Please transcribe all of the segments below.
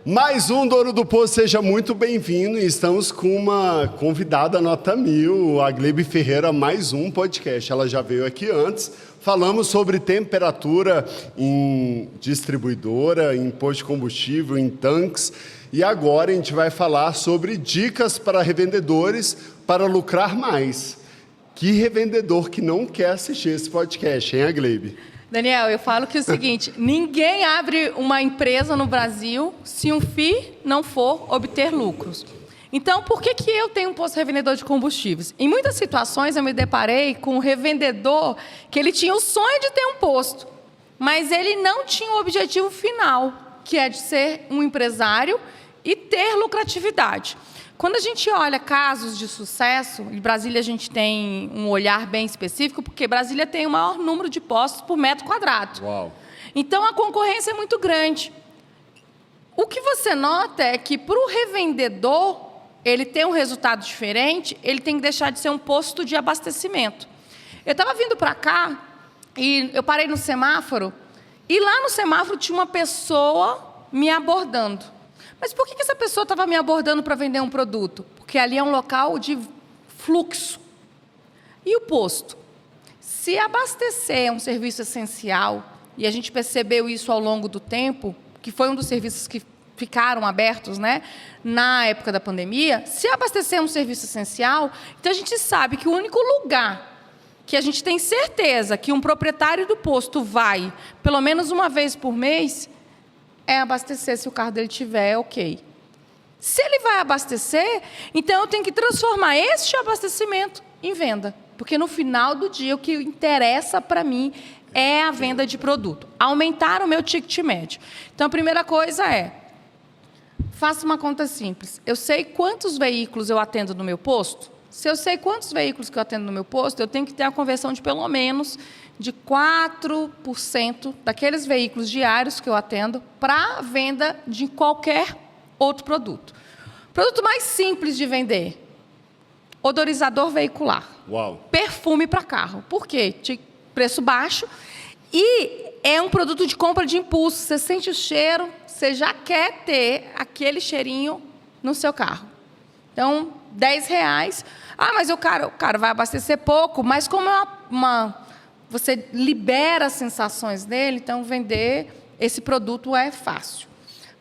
Mais um Dono do Posto, seja muito bem-vindo. E estamos com uma convidada nota 1000, a Glebe Ferreira, mais um podcast. Ela já veio aqui antes. Falamos sobre temperatura em distribuidora, em posto de combustível, em tanques. E agora a gente vai falar sobre dicas para revendedores para lucrar mais. Que revendedor que não quer assistir esse podcast, hein, a Glebe? Daniel, eu falo que é o seguinte, ninguém abre uma empresa no Brasil se um FII não for obter lucros. Então, por que eu tenho um posto revendedor de combustíveis? Em muitas situações, eu me deparei com um revendedor que ele tinha o sonho de ter um posto, mas ele não tinha o objetivo final, que é de ser um empresário e ter lucratividade. Quando a gente olha casos de sucesso, em Brasília a gente tem um olhar bem específico, porque Brasília tem o maior número de postos por metro quadrado. Uau. Então, a concorrência é muito grande. O que você nota é que, para o revendedor, ele ter um resultado diferente, ele tem que deixar de ser um posto de abastecimento. Eu estava vindo para cá, e eu parei no semáforo, e lá no semáforo tinha uma pessoa me abordando. Mas por que essa pessoa estava me abordando para vender um produto? Porque ali é um local de fluxo. E o posto? Se abastecer é um serviço essencial, e a gente percebeu isso ao longo do tempo, que foi um dos serviços que ficaram abertos, né, na época da pandemia, se abastecer é um serviço essencial, então a gente sabe que o único lugar que a gente tem certeza que um proprietário do posto vai, pelo menos uma vez por mês, é abastecer se o carro dele tiver ok. Se ele vai abastecer, então eu tenho que transformar este abastecimento em venda. Porque no final do dia o que interessa para mim é a venda de produto. Aumentar o meu ticket médio. Então a primeira coisa é, faça uma conta simples. Eu sei quantos veículos eu atendo no meu posto? Se eu sei quantos veículos que eu atendo no meu posto, eu tenho que ter a conversão de pelo menos de 4% daqueles veículos diários que eu atendo para a venda de qualquer outro produto. Produto mais simples de vender, odorizador veicular. Uau. Perfume para carro. Por quê? Preço baixo e é um produto de compra de impulso. Você sente o cheiro, você já quer ter aquele cheirinho no seu carro. Então, R$10. Ah, mas o cara vai abastecer pouco, mas como é você libera as sensações dele, então vender esse produto é fácil.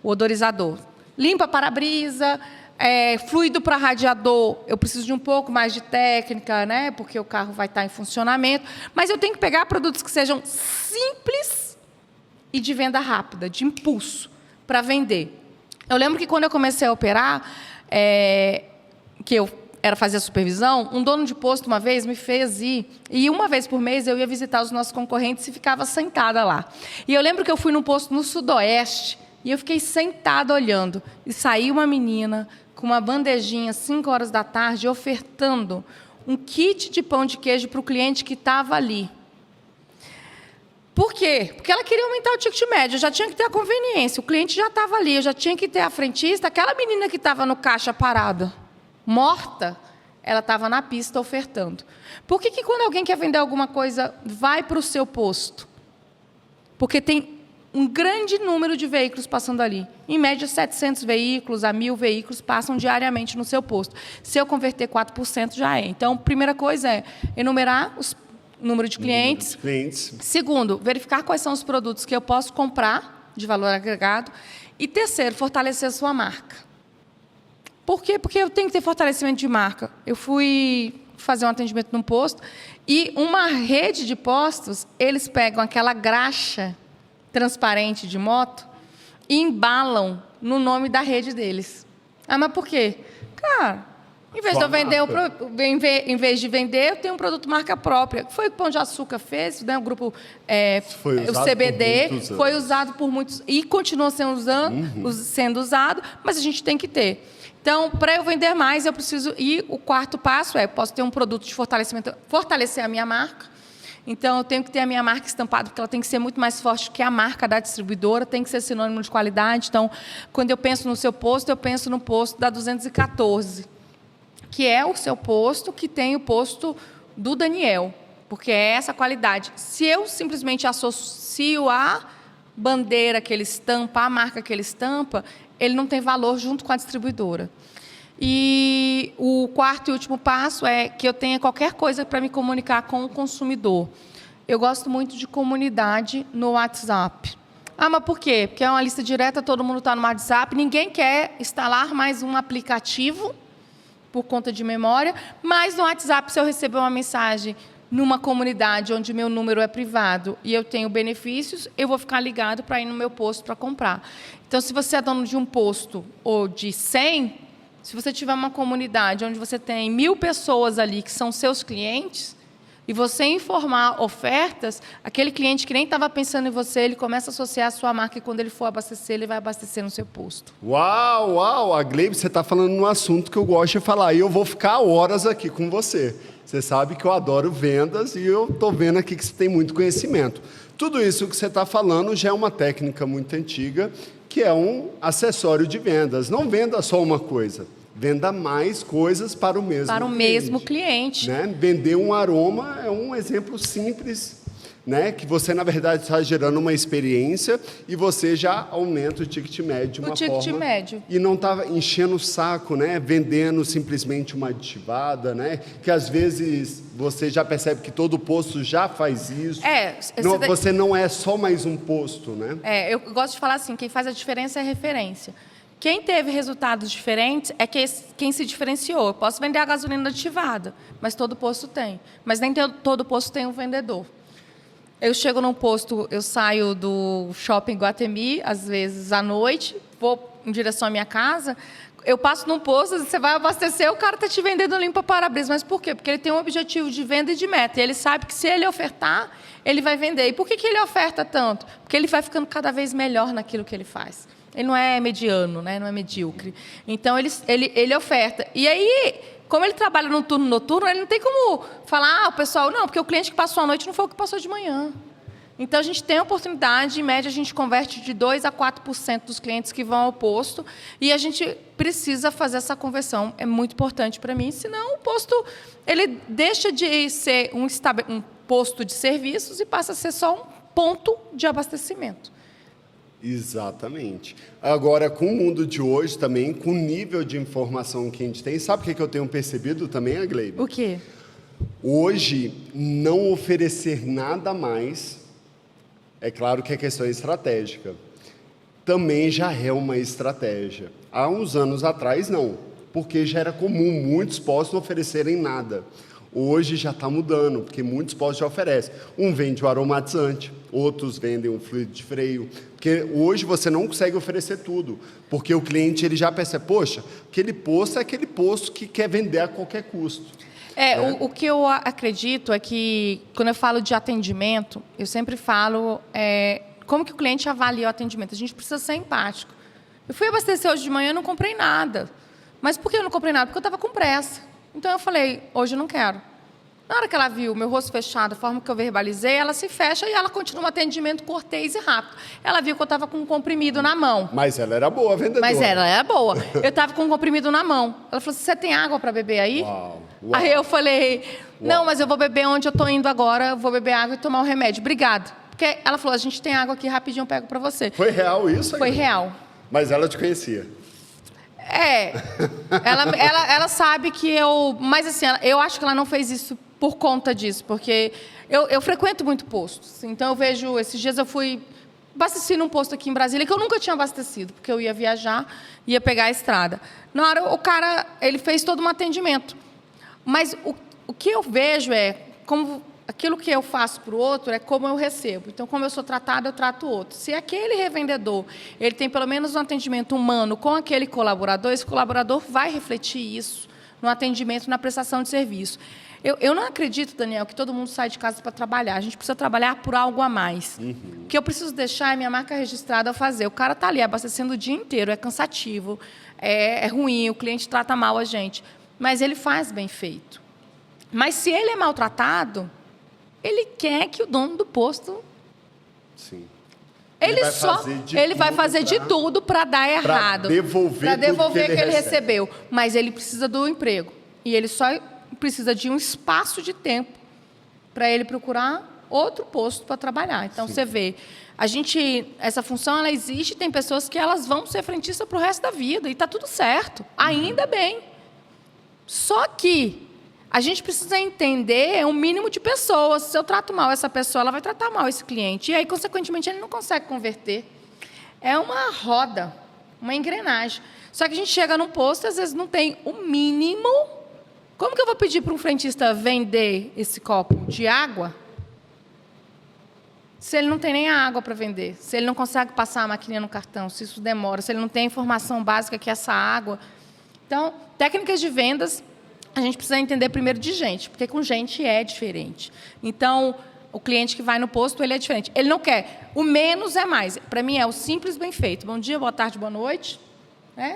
O odorizador. Limpa para-brisa, fluido para radiador, eu preciso de um pouco mais de técnica, né? Porque o carro vai estar em funcionamento, mas eu tenho que pegar produtos que sejam simples e de venda rápida, de impulso, para vender. Eu lembro que quando eu comecei a operar, que eu era fazer a supervisão, um dono de posto uma vez me fez ir, e uma vez por mês eu ia visitar os nossos concorrentes e ficava sentada lá. E eu lembro que eu fui num posto no Sudoeste, e eu fiquei sentada olhando, e saiu uma menina com uma bandejinha, 5 horas da tarde, ofertando um kit de pão de queijo para o cliente que estava ali. Por quê? Porque ela queria aumentar o ticket médio, eu já tinha que ter a conveniência, o cliente já estava ali, eu já tinha que ter a frentista, aquela menina que estava no caixa parada, morta, ela estava na pista ofertando. Por que quando alguém quer vender alguma coisa, vai para o seu posto? Porque tem um grande número de veículos passando ali. Em média, 700 veículos a 1.000 veículos passam diariamente no seu posto. Se eu converter 4%, já é. Então, a primeira coisa é enumerar o número de clientes. Segundo, verificar quais são os produtos que eu posso comprar de valor agregado. E terceiro, fortalecer a sua marca. Por quê? Porque eu tenho que ter fortalecimento de marca. Eu fui fazer um atendimento num posto e uma rede de postos, eles pegam aquela graxa transparente de moto e embalam no nome da rede deles. Ah, mas por quê? Cara, em vez de eu vender, em vez de vender, eu tenho um produto marca própria. Foi o que o Pão de Açúcar fez, né? O grupo, o CBD, foi usado por muitos e continua sendo usado, mas a gente tem que ter. Então, para eu vender mais, eu preciso... E o quarto passo é, posso ter um produto de fortalecimento, fortalecer a minha marca. Então, eu tenho que ter a minha marca estampada, porque ela tem que ser muito mais forte que a marca da distribuidora, tem que ser sinônimo de qualidade. Então, quando eu penso no seu posto, eu penso no posto da 214, que é o seu posto, que tem o posto do Daniel, porque é essa qualidade. Se eu simplesmente associo a bandeira que ele estampa, a marca que ele estampa, ele não tem valor junto com a distribuidora. E o quarto e último passo é que eu tenha qualquer coisa para me comunicar com o consumidor. Eu gosto muito de comunidade no WhatsApp. Ah, mas por quê? Porque é uma lista direta, todo mundo está no WhatsApp, ninguém quer instalar mais um aplicativo por conta de memória, mas no WhatsApp, se eu receber uma mensagem numa comunidade onde meu número é privado e eu tenho benefícios, eu vou ficar ligado para ir no meu posto para comprar. Então, se você é dono de um posto ou de 100, se você tiver uma comunidade onde você tem 1.000 pessoas ali que são seus clientes, e você informar ofertas, aquele cliente que nem estava pensando em você, ele começa a associar a sua marca e quando ele for abastecer, ele vai abastecer no seu posto. Uau, uau, a Gleibe, você está falando num assunto que eu gosto de falar e eu vou ficar horas aqui com você. Você sabe que eu adoro vendas e eu estou vendo aqui que você tem muito conhecimento. Tudo isso que você está falando já é uma técnica muito antiga, que é um acessório de vendas. Não venda só uma coisa. Venda mais coisas para o mesmo cliente. Para o mesmo cliente. Né? Vender um aroma é um exemplo simples, né? Que você, na verdade, está gerando uma experiência e você já aumenta o ticket médio de uma forma. O ticket médio. E não está enchendo o saco, né? Vendendo simplesmente uma aditivada, né? Que às vezes você já percebe que todo posto já faz isso. Você não é só mais um posto, né? Eu gosto de falar assim, quem faz a diferença é referência. Quem teve resultados diferentes é quem se diferenciou. Eu posso vender a gasolina aditivada, mas todo posto tem. Mas nem todo posto tem um vendedor. Eu chego num posto, eu saio do shopping Guatemi, às vezes à noite, vou em direção à minha casa, eu passo num posto, você vai abastecer, o cara está te vendendo limpa para-brisa. Mas por quê? Porque ele tem um objetivo de venda e de meta. E ele sabe que se ele ofertar, ele vai vender. E por que ele oferta tanto? Porque ele vai ficando cada vez melhor naquilo que ele faz. Ele não é mediano, né? Não é medíocre. Então, ele oferta. E aí, como ele trabalha no turno noturno, ele não tem como falar, o pessoal, não, porque o cliente que passou a noite não foi o que passou de manhã. Então, a gente tem a oportunidade, em média, a gente converte de 2% a 4% dos clientes que vão ao posto, e a gente precisa fazer essa conversão. É muito importante para mim, senão o posto ele deixa de ser um posto de serviços e passa a ser só um ponto de abastecimento. Exatamente. Agora, com o mundo de hoje também, com o nível de informação que a gente tem, sabe o que eu tenho percebido também, Gleibe? O quê? Hoje, não oferecer nada mais, é claro que a questão é estratégica, também já é uma estratégia. Há uns anos atrás, não, porque já era comum muitos postos não oferecerem nada. Hoje já está mudando, porque muitos postos já oferecem. Um vende o aromatizante, outros vendem um fluido de freio, porque hoje você não consegue oferecer tudo, porque o cliente ele já percebe, poxa, aquele posto é aquele posto que quer vender a qualquer custo. O que eu acredito é que, quando eu falo de atendimento, eu sempre falo como que o cliente avalia o atendimento. A gente precisa ser empático. Eu fui abastecer hoje de manhã e não comprei nada. Mas por que eu não comprei nada? Porque eu estava com pressa. Então, eu falei, hoje eu não quero. Na hora que ela viu o meu rosto fechado, a forma que eu verbalizei, ela se fecha e ela continua um atendimento cortês e rápido. Ela viu que eu estava com um comprimido na mão. Mas ela era boa, vendedora. Mas ela era boa. Eu estava com um comprimido na mão. Ela falou, você tem água para beber aí? Uau. Aí eu falei, não, mas eu vou beber onde eu estou indo agora, eu vou beber água e tomar o remédio. Obrigado. Porque ela falou, a gente tem água aqui, rapidinho eu pego para você. Foi real isso? Foi real. Mas ela te conhecia. Ela sabe que eu... Mas, assim, eu acho que ela não fez isso por conta disso, porque eu frequento muito postos. Então, eu vejo... Esses dias eu fui abastecer num posto aqui em Brasília, que eu nunca tinha abastecido, porque eu ia viajar, ia pegar a estrada. Na hora, o cara, ele fez todo um atendimento. Mas o que eu vejo como... Aquilo que eu faço para o outro é como eu recebo. Então, como eu sou tratada, eu trato o outro. Se aquele revendedor ele tem pelo menos um atendimento humano com aquele colaborador, esse colaborador vai refletir isso no atendimento, na prestação de serviço. Eu não acredito, Daniel, que todo mundo sai de casa para trabalhar. A gente precisa trabalhar por algo a mais. O que eu preciso deixar é minha marca registrada a fazer. O cara está ali abastecendo o dia inteiro, é cansativo, é ruim, o cliente trata mal a gente. Mas ele faz bem feito. Mas se ele é maltratado... Ele quer que o dono do posto... Sim. Ele vai fazer de tudo para dar errado. Para devolver o que ele recebeu. Mas ele precisa do emprego. E ele só precisa de um espaço de tempo para ele procurar outro posto para trabalhar. Então, Você vê... Essa função ela existe, tem pessoas que elas vão ser frentistas para o resto da vida, e está tudo certo, ainda bem. Só que a gente precisa entender um mínimo de pessoas. Se eu trato mal essa pessoa, ela vai tratar mal esse cliente. E aí, consequentemente, ele não consegue converter. É uma roda, uma engrenagem. Só que a gente chega num posto e, às vezes, não tem o mínimo. Como que eu vou pedir para um frentista vender esse copo de água se ele não tem nem a água para vender? Se ele não consegue passar a maquininha no cartão, se isso demora, se ele não tem a informação básica que é essa água. Então, técnicas de vendas, a gente precisa entender primeiro de gente, porque com gente é diferente. Então, o cliente que vai no posto, ele é diferente. Ele não quer. O menos é mais. Para mim, é o simples bem feito. Bom dia, boa tarde, boa noite.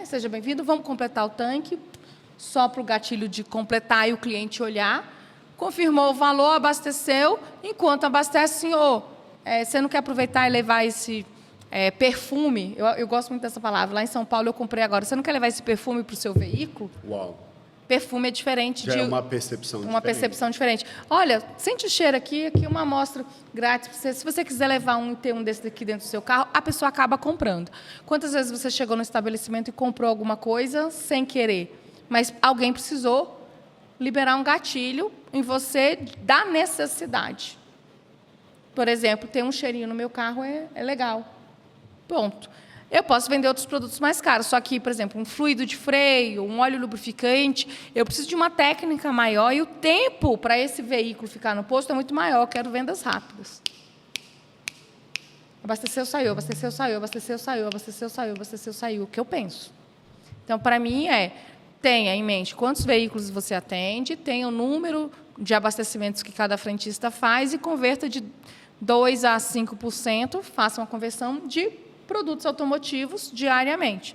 Seja bem-vindo. Vamos completar o tanque. Só para o gatilho de completar e o cliente olhar. Confirmou o valor, abasteceu. Enquanto abastece, senhor, você não quer aproveitar e levar esse perfume? Eu gosto muito dessa palavra. Lá em São Paulo, eu comprei agora. Você não quer levar esse perfume para o seu veículo? Uau! Perfume é diferente. Já é uma percepção diferente. Uma percepção diferente. Olha, sente o cheiro aqui uma amostra grátis para você. Se você quiser levar e ter um desse daqui dentro do seu carro, a pessoa acaba comprando. Quantas vezes você chegou no estabelecimento e comprou alguma coisa sem querer, mas alguém precisou liberar um gatilho em você da necessidade? Por exemplo, ter um cheirinho no meu carro é legal. Ponto. Eu posso vender outros produtos mais caros, só que, por exemplo, um fluido de freio, um óleo lubrificante, eu preciso de uma técnica maior e o tempo para esse veículo ficar no posto é muito maior. Eu quero vendas rápidas. Abasteceu, saiu, abasteceu, saiu, abasteceu, saiu, abasteceu, saiu, abasteceu, saiu. O que eu penso? Então, para mim, tenha em mente quantos veículos você atende, tenha o número de abastecimentos que cada frentista faz e converta de 2% a 5%, faça uma conversão de produtos automotivos diariamente.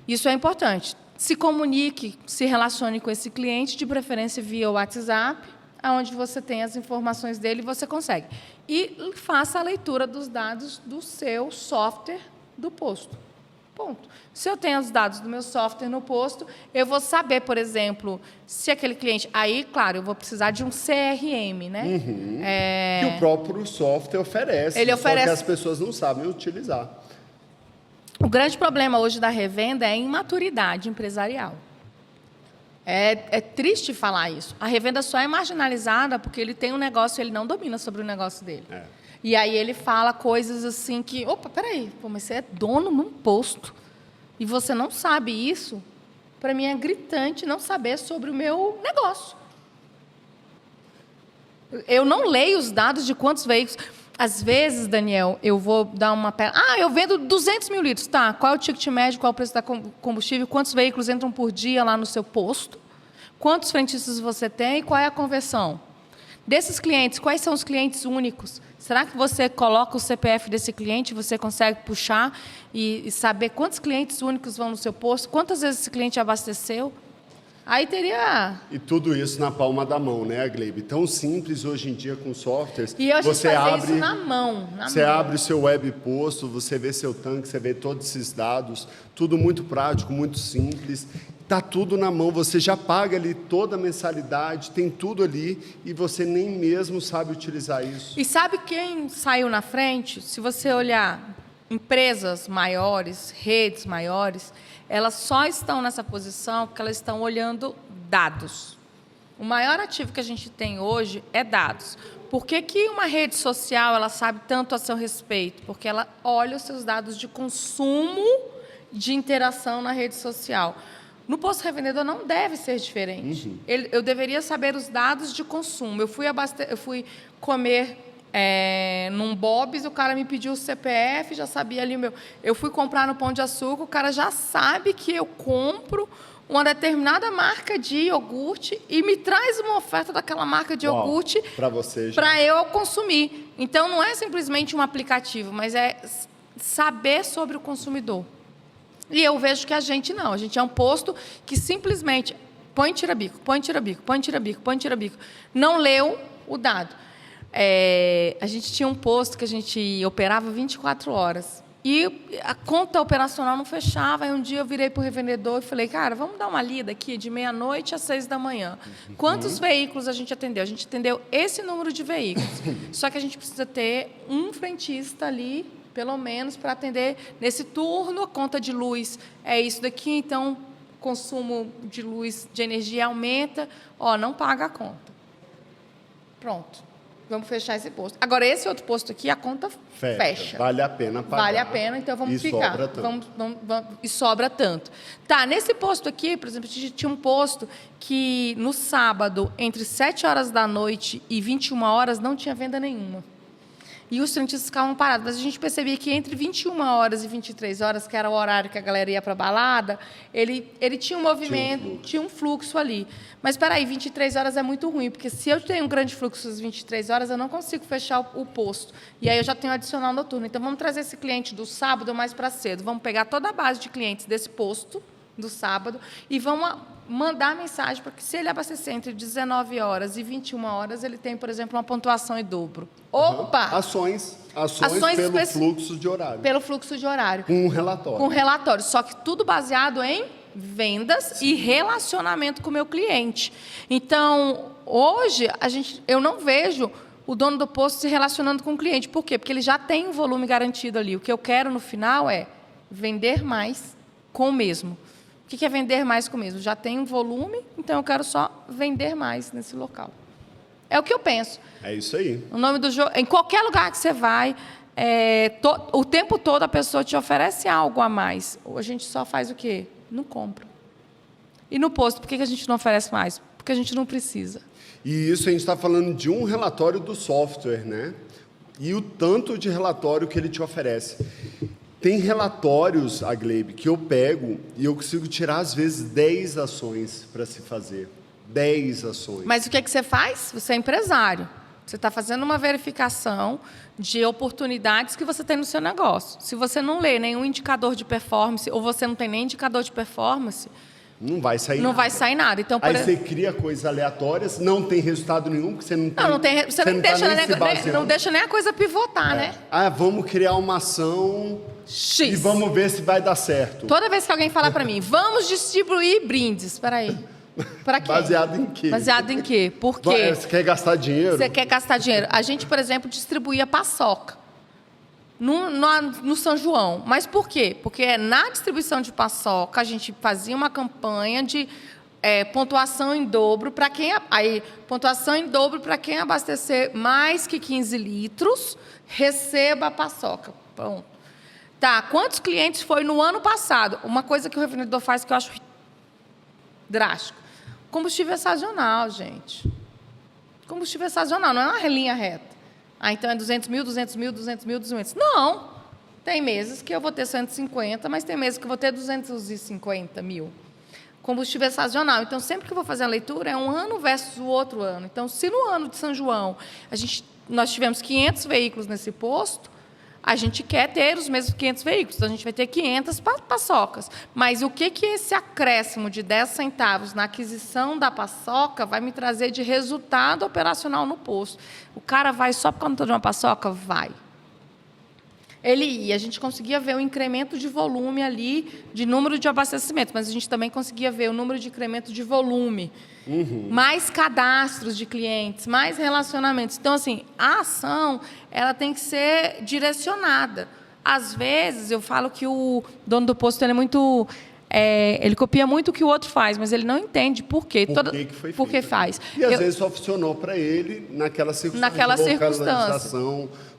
Isso é importante. Se comunique, se relacione com esse cliente, de preferência via WhatsApp, onde você tem as informações dele e você consegue. E faça a leitura dos dados do seu software do posto. Ponto. Se eu tenho os dados do meu software no posto, eu vou saber, por exemplo, se aquele cliente... Aí, claro, eu vou precisar de um CRM, né? Uhum. Que o próprio software oferece. Ele oferece. Só que as pessoas não sabem utilizar. O grande problema hoje da revenda é a imaturidade empresarial. É triste falar isso. A revenda só é marginalizada porque ele tem um negócio e ele não domina sobre o negócio dele. E aí ele fala coisas assim que... Opa, peraí, mas você é dono num posto e você não sabe isso? Para mim é gritante não saber sobre o meu negócio. Eu não leio os dados de quantos veículos... Às vezes, Daniel, eu vou dar uma... eu vendo 200 mil litros. Tá, qual é o ticket médio, qual é o preço da combustível, quantos veículos entram por dia lá no seu posto, quantos frentistas você tem e qual é a conversão? Desses clientes, quais são os clientes únicos? Será que você coloca o CPF desse cliente, você consegue puxar e saber quantos clientes únicos vão no seu posto? Quantas vezes esse cliente abasteceu? Aí teria... E tudo isso na palma da mão, né, Glebe? Tão simples hoje em dia com softwares. E eu você abre isso na mão. Você abre o seu web posto, você vê seu tanque, você vê todos esses dados. Tudo muito prático, muito simples. Está tudo na mão, você já paga ali toda a mensalidade, tem tudo ali e você nem mesmo sabe utilizar isso. E sabe quem saiu na frente? Se você olhar empresas maiores, redes maiores, elas só estão nessa posição porque elas estão olhando dados. O maior ativo que a gente tem hoje é dados. Por que uma rede social ela sabe tanto a seu respeito? Porque ela olha os seus dados de consumo, de interação na rede social. No posto revendedor não deve ser diferente. Uhum. Eu deveria saber os dados de consumo. Eu fui comer num Bob's, o cara me pediu o CPF, já sabia ali o meu. Eu fui comprar no Pão de Açúcar, o cara já sabe que eu compro uma determinada marca de iogurte e me traz uma oferta daquela marca de iogurte para eu consumir. Então, não é simplesmente um aplicativo, mas é saber sobre o consumidor. E eu vejo que a gente não. A gente é um posto que simplesmente põe tira-bico, põe tira-bico, põe tira-bico, põe tira-bico. Não leu o dado. A gente tinha um posto que a gente operava 24 horas. E a conta operacional não fechava. Aí um dia eu virei para o revendedor e falei, cara, vamos dar uma lida aqui de 12h às 6h. Quantos veículos a gente atendeu? A gente atendeu esse número de veículos. Só que a gente precisa ter um frentista ali, pelo menos, para atender nesse turno. A conta de luz é isso daqui, então o consumo de luz, de energia aumenta. Não paga a conta. Pronto. Vamos fechar esse posto. Agora, esse outro posto aqui, a conta fecha. Vale a pena pagar. Vale a pena, então vamos ficar. Sobra tanto. E sobra tanto. Tá, nesse posto aqui, por exemplo, a gente tinha um posto que, no sábado, entre 7h e 21h, não tinha venda nenhuma. E os frentistas ficavam parados. Mas a gente percebia que entre 21h e 23h, que era o horário que a galera ia para a balada, ele tinha um movimento, tinha um fluxo ali. Mas, espera aí, 23h é muito ruim, porque se eu tenho um grande fluxo às 23h, eu não consigo fechar o posto. E aí eu já tenho adicional noturno. Então, vamos trazer esse cliente do sábado mais para cedo. Vamos pegar toda a base de clientes desse posto do sábado e vamos mandar mensagem para que, se ele abastecer entre 19h e 21h, ele tem, por exemplo, uma pontuação em dobro. Opa! Ações pelo fluxo de horário. Pelo fluxo de horário. Com um relatório. Com relatório. Só que tudo baseado em vendas e relacionamento com o meu cliente. Então, hoje, eu não vejo o dono do posto se relacionando com o cliente. Por quê? Porque ele já tem um volume garantido ali. O que eu quero, no final, é vender mais com o mesmo. O que é vender mais com o mesmo? Já tem um volume, então eu quero só vender mais nesse local. É o que eu penso. É isso aí. O nome do jogo, em qualquer lugar que você vai, o tempo todo a pessoa te oferece algo a mais. Ou a gente só faz o quê? Não compra. E no posto, por que a gente não oferece mais? Porque a gente não precisa. E isso a gente está falando de um relatório do software, né? E o tanto de relatório que ele te oferece. Tem relatórios, Aglebe, que eu pego e eu consigo tirar, às vezes, 10 ações para se fazer. 10 ações. Mas o que você faz? Você é empresário. Você está fazendo uma verificação de oportunidades que você tem no seu negócio. Se você não lê nenhum indicador de performance, ou você não tem nem indicador de performance, não vai sair nada. Não vai sair nada. Então, aí você cria coisas aleatórias, não tem resultado nenhum, porque você não tem... Você não deixa nem a coisa pivotar, né? Vamos criar uma ação... X. E vamos ver se vai dar certo. Toda vez que alguém falar para mim, vamos distribuir brindes. Espera aí. Para quê? Baseado em quê? Baseado em quê? Por quê? Você quer gastar dinheiro? Você quer gastar dinheiro. A gente, por exemplo, distribuía paçoca no São João. Mas por quê? Porque na distribuição de paçoca, a gente fazia uma campanha de pontuação em dobro para quem... pontuação em dobro para quem abastecer mais que 15 litros, receba a paçoca. Pronto. Tá, quantos clientes foi no ano passado? Uma coisa que o revendedor faz que eu acho drástico. Combustível sazonal, gente. Combustível sazonal, não é uma linha reta. Então é 200 mil, 200 mil, 200 mil, 200 mil. Não. Tem meses que eu vou ter 150, mas tem meses que eu vou ter 250 mil. Combustível sazonal. Então, sempre que eu vou fazer a leitura, é um ano versus o outro ano. Então, se no ano de São João nós tivemos 500 veículos nesse posto, a gente quer ter os mesmos 500 veículos, então a gente vai ter 500 paçocas. Mas o que esse acréscimo de 10 centavos na aquisição da paçoca vai me trazer de resultado operacional no posto? O cara vai só por conta de uma paçoca? Vai. Ele ia, a gente conseguia ver o incremento de volume ali, de número de abastecimentos, mas a gente também conseguia ver o número de incremento de volume. Mais cadastros de clientes, mais relacionamentos. Então, assim, a ação ela tem que ser direcionada. Às vezes, eu falo que o dono do posto ele é muito... ele copia muito o que o outro faz, mas ele não entende por quê. Por que faz. E, às vezes, só funcionou para ele naquela circunstância.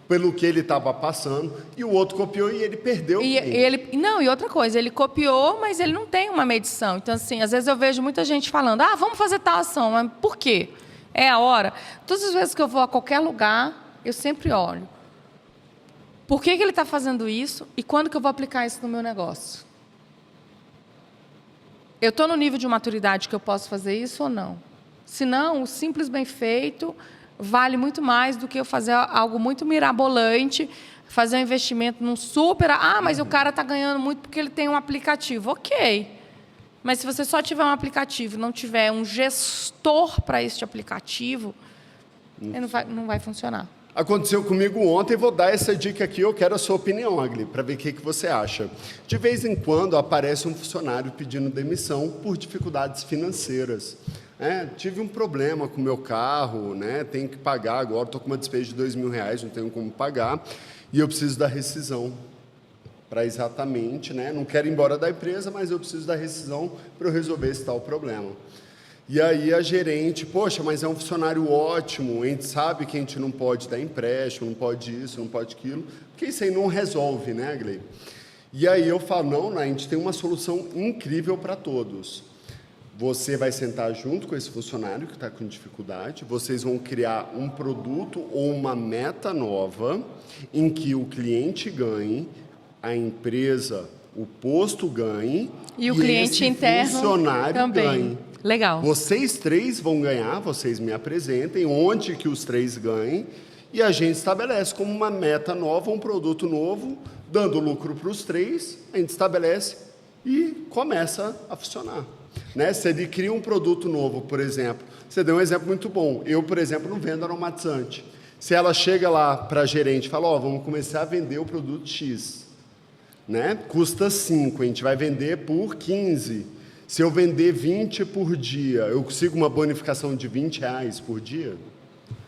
Pelo que ele estava passando, e o outro copiou e ele perdeu. E outra coisa, ele copiou, mas ele não tem uma medição. Então, assim, às vezes eu vejo muita gente falando, vamos fazer tal ação, mas por quê? É a hora. Todas as vezes que eu vou a qualquer lugar, eu sempre olho. Por que ele está fazendo isso e quando que eu vou aplicar isso no meu negócio? Eu estou no nível de maturidade que eu posso fazer isso ou não? Se não, o simples bem feito vale muito mais do que eu fazer algo muito mirabolante, fazer um investimento num super... mas o cara está ganhando muito porque ele tem um aplicativo. Ok. Mas se você só tiver um aplicativo e não tiver um gestor para este aplicativo, ele não vai funcionar. Aconteceu comigo ontem, vou dar essa dica aqui, eu quero a sua opinião, Agli, para ver o que você acha. De vez em quando aparece um funcionário pedindo demissão por dificuldades financeiras. Tive um problema com o meu carro, tenho que pagar agora, estou com uma despesa de R$2.000, não tenho como pagar, e eu preciso da rescisão. Para exatamente, não quero ir embora da empresa, mas eu preciso da rescisão para eu resolver esse tal problema. E aí a gerente, poxa, mas é um funcionário ótimo, a gente sabe que a gente não pode dar empréstimo, não pode isso, não pode aquilo, porque isso aí não resolve, né, Glei? E aí eu falo, não, a gente tem uma solução incrível para todos. Você vai sentar junto com esse funcionário que está com dificuldade, vocês vão criar um produto ou uma meta nova em que o cliente ganhe, a empresa, o posto ganhe e o cliente interno funcionário também. Ganhe. Legal. Vocês três vão ganhar, vocês me apresentem onde que os três ganhem e a gente estabelece como uma meta nova, um produto novo, dando lucro para os três, a gente estabelece e começa a funcionar. Se ele cria um produto novo, por exemplo, você deu um exemplo muito bom. Eu, por exemplo, não vendo aromatizante. Se ela chega lá para a gerente e fala, vamos começar a vender o produto X, custa 5, a gente vai vender por 15. Se eu vender 20 por dia, eu consigo uma bonificação de R$20 por dia?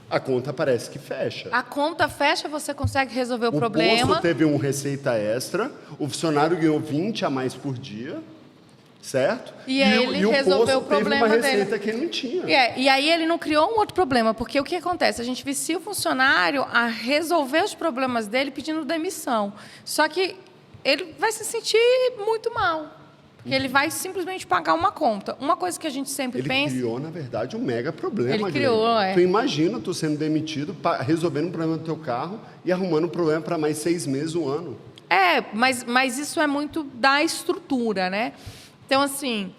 A conta parece que fecha. A conta fecha, você consegue resolver o problema. O posto teve uma receita extra, o funcionário ganhou 20 a mais por dia, certo? E ele resolveu o problema teve uma dele. receita que ele não tinha. E aí ele não criou um outro problema, porque o que acontece? A gente vicia o funcionário a resolver os problemas dele pedindo demissão. Só que ele vai se sentir muito mal. Porque ele vai simplesmente pagar uma conta. Uma coisa que a gente sempre pensa... Ele criou, na verdade, um mega problema. Ele criou, Tu imagina tu sendo demitido, resolvendo um problema do teu carro e arrumando um problema para mais 6 meses, 1 ano. Mas isso é muito da estrutura, né? Então, assim,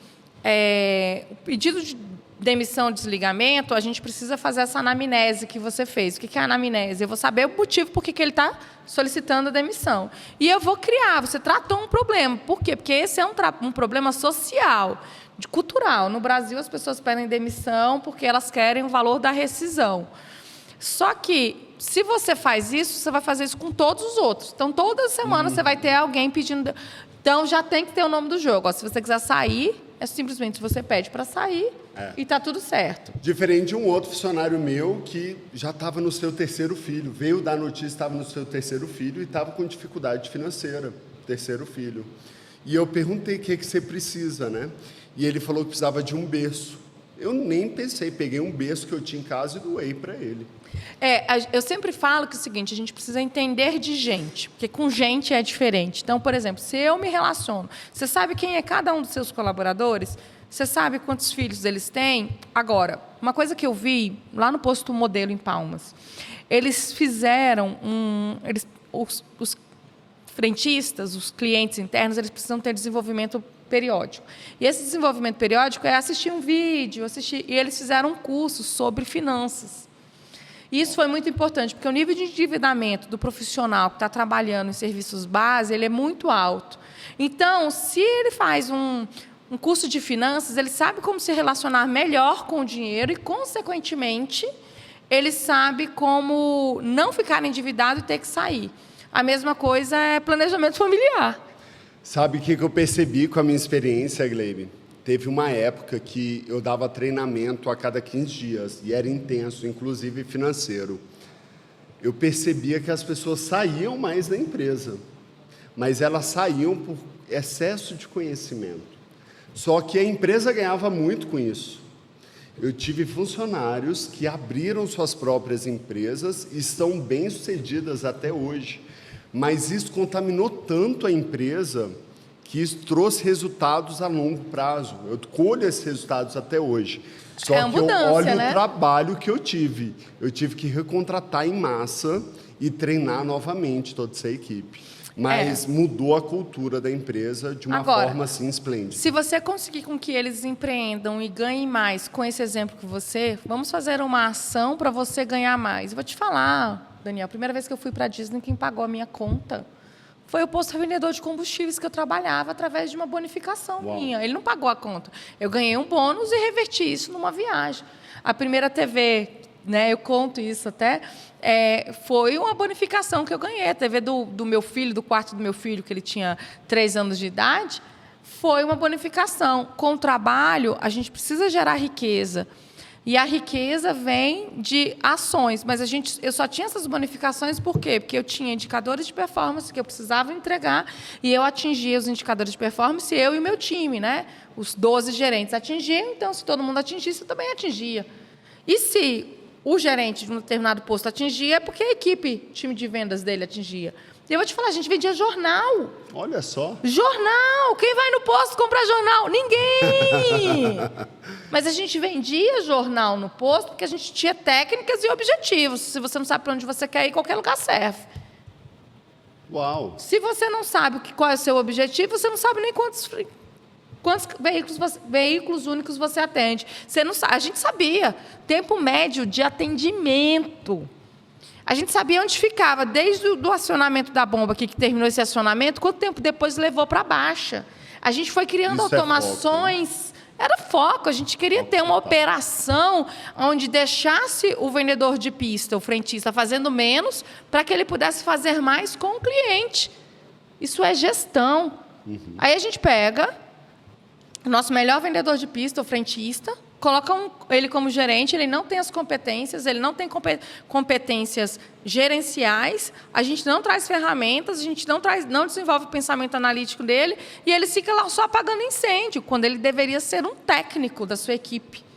o pedido de demissão, desligamento, a gente precisa fazer essa anamnese que você fez. O que é a anamnese? Eu vou saber o motivo por que ele está solicitando a demissão. E eu vou criar, você tratou um problema. Por quê? Porque esse é um problema social, cultural. No Brasil, as pessoas pedem demissão porque elas querem o valor da rescisão. Só que, se você faz isso, você vai fazer isso com todos os outros. Então, toda semana você vai ter alguém pedindo... Então, já tem que ter o nome do jogo. Se você quiser sair, é simplesmente você pede para sair e está tudo certo. Diferente de um outro funcionário meu que já estava no seu 3º filho. Veio dar notícia, estava no seu 3º filho e estava com dificuldade financeira. 3º filho. E eu perguntei o que você precisa, E ele falou que precisava de um berço. Eu nem pensei, peguei um berço que eu tinha em casa e doei para ele. Eu sempre falo que é o seguinte, a gente precisa entender de gente, porque com gente é diferente. Então, por exemplo, se eu me relaciono, você sabe quem é cada um dos seus colaboradores? Você sabe quantos filhos eles têm? Agora, uma coisa que eu vi lá no posto Modelo em Palmas, eles fizeram os frentistas, os clientes internos, eles precisam ter desenvolvimento periódico. E esse desenvolvimento periódico é assistir um vídeo, e eles fizeram um curso sobre finanças. E isso foi muito importante, porque o nível de endividamento do profissional que está trabalhando em serviços base, ele é muito alto. Então, se ele faz um curso de finanças, ele sabe como se relacionar melhor com o dinheiro e, consequentemente, ele sabe como não ficar endividado e ter que sair. A mesma coisa é planejamento familiar. Sabe o que eu percebi com a minha experiência, Gleibe? Teve uma época que eu dava treinamento a cada 15 dias, e era intenso, inclusive financeiro. Eu percebia que as pessoas saíam mais da empresa, mas elas saíam por excesso de conhecimento. Só que a empresa ganhava muito com isso. Eu tive funcionários que abriram suas próprias empresas e estão bem-sucedidas até hoje, mas isso contaminou tanto a empresa que isso trouxe resultados a longo prazo. Eu colho esses resultados até hoje. Só que eu olho o trabalho que eu tive. Eu tive que recontratar em massa e treinar novamente toda essa equipe. Mas mudou a cultura da empresa de uma forma assim esplêndida. Se você conseguir com que eles empreendam e ganhem mais com esse exemplo que você, vamos fazer uma ação para você ganhar mais. Eu vou te falar, Daniel, a primeira vez que eu fui para a Disney, quem pagou a minha conta foi o posto revendedor de combustíveis que eu trabalhava através de uma bonificação minha. Ele não pagou a conta. Eu ganhei um bônus e reverti isso numa viagem. A primeira TV né, eu conto isso até, foi uma bonificação que eu ganhei. A TV do meu filho, do quarto do meu filho, que ele tinha 3 anos de idade, foi uma bonificação. Com o trabalho, a gente precisa gerar riqueza. E a riqueza vem de ações, mas eu só tinha essas bonificações por quê? Porque eu tinha indicadores de performance que eu precisava entregar e eu atingia os indicadores de performance, eu e o meu time, né? Os 12 gerentes atingiam, então se todo mundo atingisse, eu também atingia. E se o gerente de um determinado posto atingia, é porque a equipe, time de vendas dele atingia. E eu vou te falar, a gente vendia jornal. Olha só. Jornal! Quem vai no posto comprar jornal? Ninguém! Mas a gente vendia jornal no posto porque a gente tinha técnicas e objetivos. Se você não sabe para onde você quer ir, qualquer lugar serve. Uau! Se você não sabe qual é o seu objetivo, você não sabe nem quantos veículos únicos você atende. Você não sabe. A gente sabia. Tempo médio de atendimento. A gente sabia onde ficava, desde o acionamento da bomba aqui, que terminou esse acionamento, quanto tempo depois levou para baixa. A gente foi criando automações. Foco, né? Era foco, a gente queria ter uma operação onde deixasse o vendedor de pista, o frentista, fazendo menos, para que ele pudesse fazer mais com o cliente. Isso é gestão. Aí a gente pega o nosso melhor vendedor de pista, o frentista, coloca ele como gerente, ele não tem as competências, ele não tem competências gerenciais, a gente não traz ferramentas, a gente não desenvolve o pensamento analítico dele, e ele fica lá só apagando incêndio, quando ele deveria ser um técnico da sua equipe.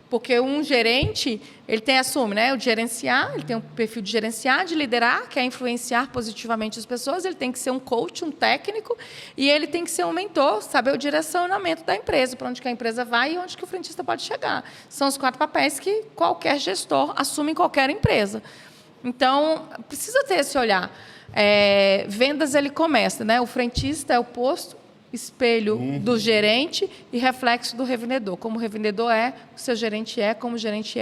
Porque um gerente, ele assume, né, o de gerenciar, ele tem um perfil de gerenciar, de liderar, que é influenciar positivamente as pessoas, ele tem que ser um coach, um técnico, e ele tem que ser um mentor, saber o direcionamento da empresa, para onde que a empresa vai e onde que o frentista pode chegar. São os 4 papéis que qualquer gestor assume em qualquer empresa. Então, precisa ter esse olhar. Vendas, ele começa, né? O frentista é o posto, espelho do gerente e reflexo do revendedor. Como o revendedor o seu gerente como o gerente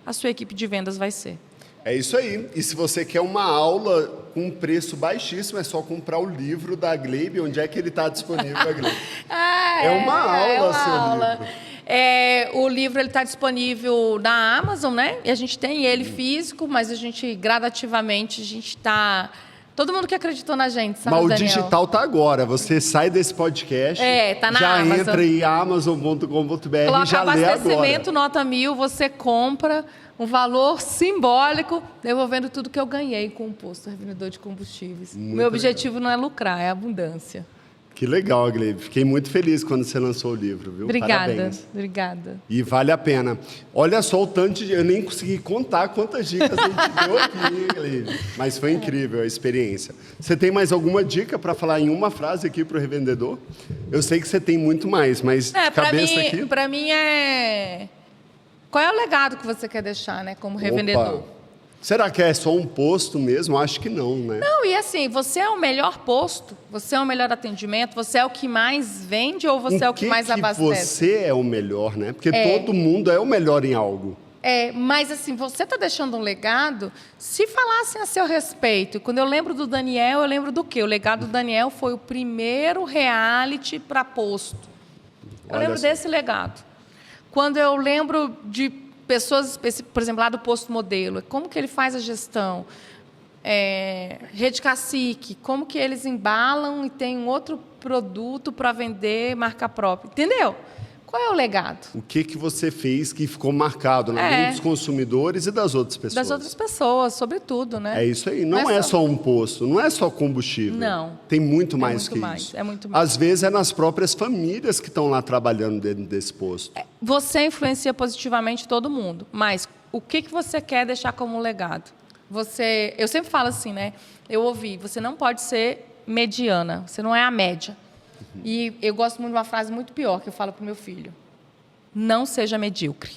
a sua equipe de vendas vai ser. É isso aí. E se você quer uma aula com um preço baixíssimo, é só comprar o livro da Glebe. Onde é que ele está disponível, Glebe? Uma aula, seu livro. O livro está disponível na Amazon, né? E a gente tem ele físico, mas a gente, gradativamente, a gente está... Todo mundo que acreditou na gente, sabe, Mas o Daniel? digital tá agora. Você sai desse podcast, tá na já Amazon. Entra em amazon.com.br e já lê agora. Abastecimento nota 1000, você compra um valor simbólico, devolvendo tudo que eu ganhei com o posto revendedor de combustíveis. Muito Meu objetivo legal. Não é lucrar, é abundância. Que legal, Glebe. Fiquei muito feliz quando você lançou o livro, viu? Obrigada, Parabéns. obrigada. E vale a pena. Olha só o tanto de... Eu nem consegui contar quantas dicas a gente deu aqui, Glebe. Mas foi incrível a experiência. Você tem mais alguma dica para falar em uma frase aqui para o revendedor? Eu sei que você tem muito mais, mas de cabeça aqui... Para mim qual é o legado que você quer deixar, né, como revendedor? Opa. Será que é só um posto mesmo? Acho que não, né? Não, e assim, você é o melhor posto, você é o melhor atendimento, você é o que mais vende ou você é o que mais abastece? Você é o melhor, né? Porque todo mundo é o melhor em algo. Mas assim, você está deixando um legado, se falassem a seu respeito, quando eu lembro do Daniel, eu lembro do quê? O legado do Daniel foi o primeiro reality para posto. Eu lembro desse legado. Quando eu lembro de pessoas, por exemplo, lá do posto modelo, como que ele faz a gestão? Rede Cacique, como que eles embalam e tem um outro produto para vender marca própria, entendeu? Qual é o legado? O que você fez que ficou marcado na mente dos consumidores e das outras pessoas? Das outras pessoas, sobretudo, né? É isso aí. Não é só um posto, não é só combustível. Não. Tem muito mais que isso. É muito mais. Às vezes é nas próprias famílias que estão lá trabalhando dentro desse posto. Você influencia positivamente todo mundo, mas o que você quer deixar como legado? Eu sempre falo assim, né? Eu ouvi, você não pode ser mediana, você não é a média. E eu gosto muito de uma frase muito pior que eu falo para o meu filho. Não seja medíocre.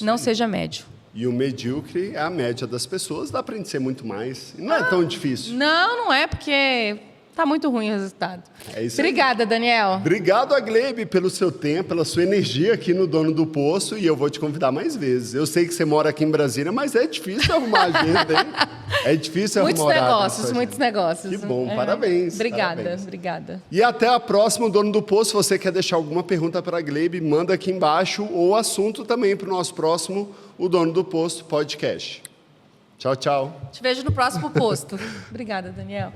Não seja médio. E o medíocre é a média das pessoas, dá para a gente ser muito mais. Não é tão difícil. Não é, porque Tá muito ruim o resultado. É isso aí. Obrigada, Daniel. Obrigado, Aglebe, pelo seu tempo, pela sua energia aqui no Dono do Posto, e eu vou te convidar mais vezes. Eu sei que você mora aqui em Brasília, mas é difícil arrumar agenda, hein? É difícil arrumar Muitos negócios. Que bom, parabéns. Obrigada, parabéns. obrigada. E até a próxima, Dono do Posto. Se você quer deixar alguma pergunta para a Aglebe, manda aqui embaixo, ou assunto também para o nosso próximo, o Dono do Posto podcast. Tchau, tchau. Te vejo no próximo posto. Obrigada, Daniel.